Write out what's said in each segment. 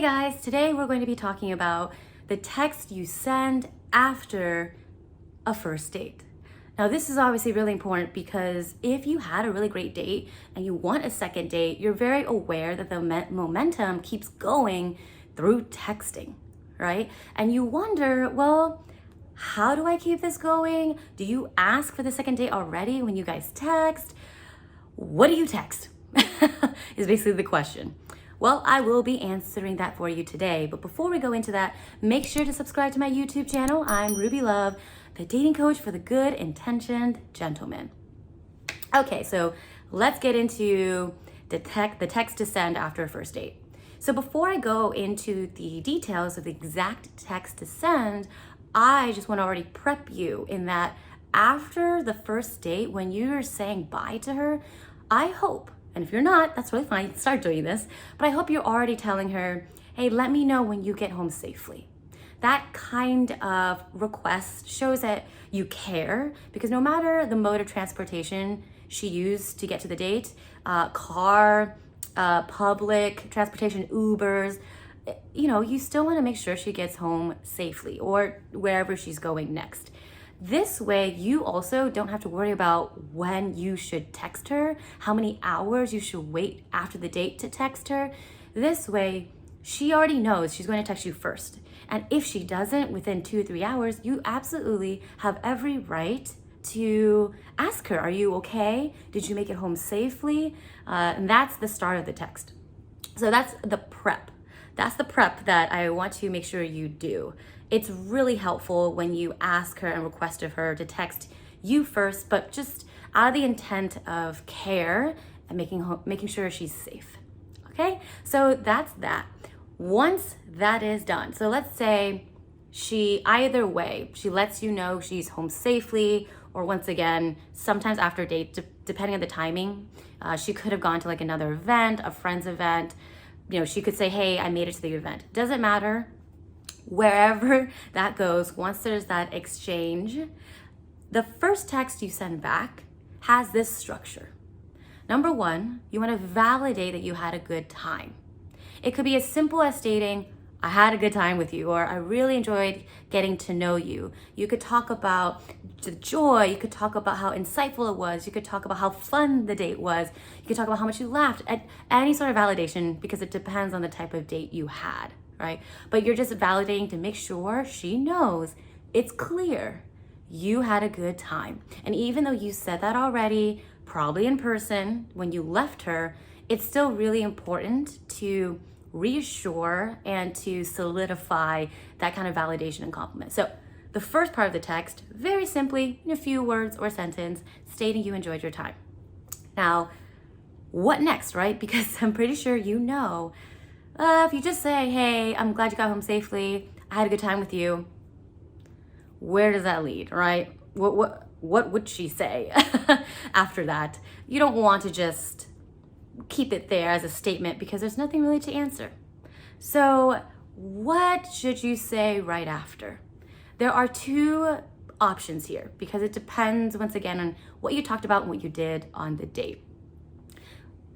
guys, today we're going to be talking about the text you send after a first date. Now this is obviously really important because if you had a really great date and you want a second date, you're very aware that the momentum keeps going through texting, right? And you wonder, well, how do I keep this going? Do you ask for the second date already when you guys text? What do you text? Is basically the question. Well, I will be answering that for you today. But before we go into that, make sure to subscribe to my YouTube channel. I'm Ruby Love, the dating coach for the good intentioned gentleman. Okay, so let's get into the text to send after a first date. So before I go into the details of the exact text to send, I just want to already prep you in that after the first date, when you're saying bye to her, I hope, and if you're not, that's really fine, start doing this, but I hope you're already telling her, hey, let me know when you get home safely. That kind of request shows that you care, because no matter the mode of transportation she used to get to the date, car, public transportation, Ubers, you still want to make sure she gets home safely or wherever she's going next. This way, you also don't have to worry about when you should text her, how many hours you should wait after the date to text her. This way, she already knows she's going to text you first. And if she doesn't within 2 or 3 hours, you absolutely have every right to ask her, are you okay? Did you make it home safely? And that's the start of the text. So that's the prep. That's the prep that I want to make sure you do. It's really helpful when you ask her and request of her to text you first, but just out of the intent of care and making sure she's safe. Okay, so that's that. Once that is done, so let's say either way, she lets you know she's home safely, or once again, sometimes after a date, depending on the timing, she could have gone to like another event, a friend's event. She could say, hey, I made it to the event. Doesn't matter. Wherever that goes, once there's that exchange, the first text you send back has this structure. Number one, you want to validate that you had a good time. It could be as simple as stating, I had a good time with you, or I really enjoyed getting to know you. You could talk about the joy. You could talk about how insightful it was. You could talk about how fun the date was. You could talk about how much you laughed. At any sort of validation, because it depends on the type of date you had, right? But you're just validating to make sure she knows it's clear you had a good time. And even though you said that already, probably in person, when you left her, it's still really important to reassure and to solidify that kind of validation and compliment. So the first part of the text, very simply, in a few words or sentence, stating you enjoyed your time. Now, what next, right? Because I'm pretty sure if you just say, hey, I'm glad you got home safely, I had a good time with you, where does that lead, right? What would she say after that? You don't want to just keep it there as a statement because there's nothing really to answer. So what should you say right after? There are two options here because it depends, once again, on what you talked about and what you did on the date.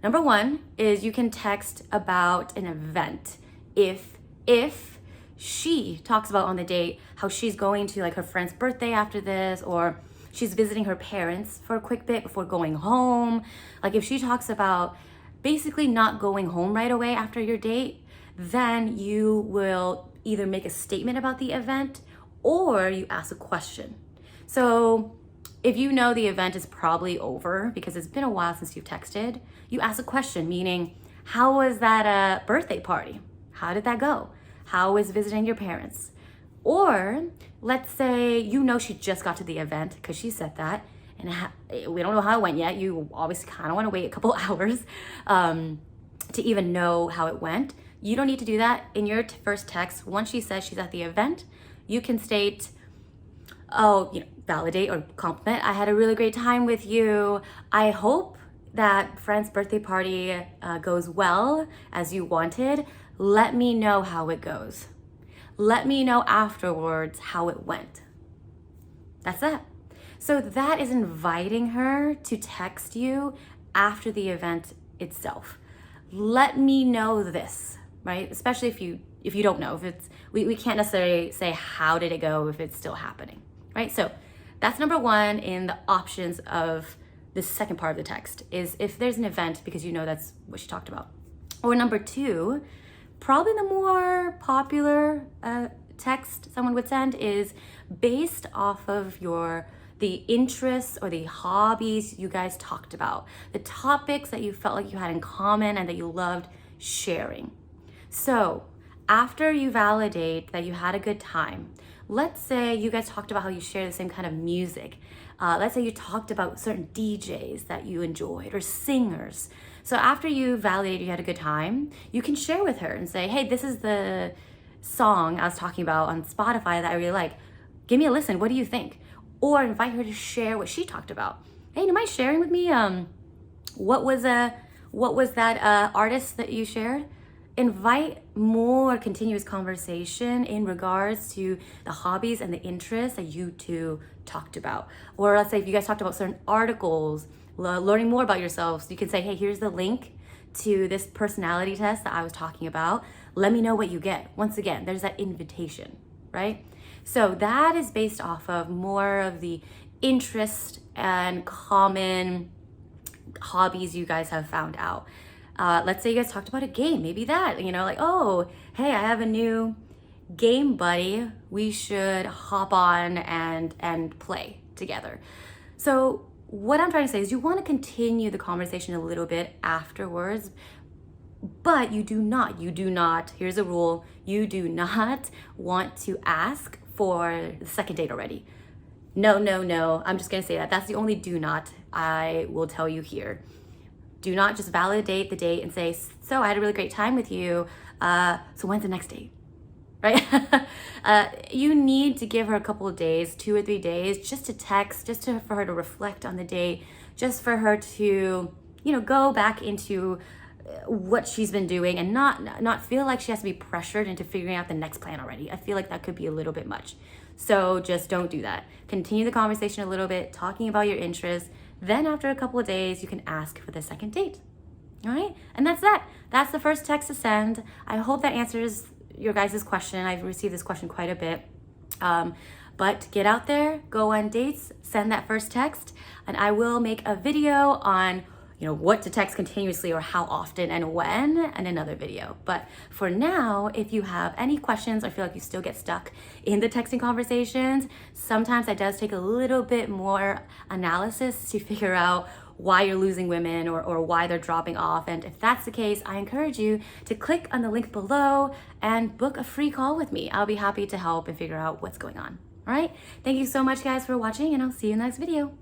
Number one is you can text about an event. If she talks about on the date how she's going to like her friend's birthday after this, or she's visiting her parents for a quick bit before going home. Like if she talks about basically not going home right away after your date, then you will either make a statement about the event or you ask a question. So if you know the event is probably over because it's been a while since you've texted, you ask a question, meaning, how was that birthday party? How did that go? How was visiting your parents? Or let's say she just got to the event because she said that, and we don't know how it went yet. You obviously kind of want to wait a couple hours to even know how it went. You don't need to do that in your first text. Once she says she's at the event, you can state, validate or compliment. I had a really great time with you. I hope that friend's birthday party goes well as you wanted. Let me know how it goes. Let me know afterwards how it went. That's it. So that is inviting her to text you after the event itself. Let me know this, right? Especially if you don't know, if it's, we can't necessarily say how did it go if it's still happening, right? So that's number one in the options of the second part of the text, is if there's an event, because you know that's what she talked about. Or number two, probably the more popular text someone would send is based off of the interests or the hobbies you guys talked about, the topics that you felt like you had in common and that you loved sharing. So after you validate that you had a good time, let's say you guys talked about how you share the same kind of music. Let's say you talked about certain DJs that you enjoyed or singers. So after you validate you had a good time, you can share with her and say, hey, this is the song I was talking about on Spotify that I really like. Give me a listen. What do you think? Or invite her to share what she talked about. Hey, do you mind sharing with me what was that artist that you shared? Invite more continuous conversation in regards to the hobbies and the interests that you two talked about. Or let's say if you guys talked about certain articles, learning more about yourselves, you can say, hey, here's the link to this personality test that I was talking about. Let me know what you get. Once again, there's that invitation, right? So that is based off of more of the interest and common hobbies you guys have found out. Let's say you guys talked about a game, maybe that, like, oh, hey, I have a new game buddy. We should hop on and play together. So what I'm trying to say is you want to continue the conversation a little bit afterwards, but you do not, here's a rule, you do not want to ask for the second date already. No, I'm just going to say that. That's the only do not I will tell you here. Do not just validate the date and say, so I had a really great time with you. So when's the next date, right? You need to give her a couple of days, 2 or 3 days, just to text, for her to reflect on the date, just for her to, go back into what she's been doing and not feel like she has to be pressured into figuring out the next plan already. I feel like that could be a little bit much. So just don't do that. Continue the conversation a little bit, talking about your interests. Then after a couple of days, you can ask for the second date. All right? And that's that. That's the first text to send. I hope that answers your guys' question. I've received this question quite a bit. But get out there, go on dates, send that first text, and I will make a video on what to text continuously or how often and when, and another video. But for now, if you have any questions or feel like you still get stuck in the texting conversations, sometimes it does take a little bit more analysis to figure out why you're losing women or why they're dropping off. And if that's the case, I encourage you to click on the link below and book a free call with me. I'll be happy to help and figure out what's going on. All right? Thank you so much, guys, for watching, and I'll see you in the next video.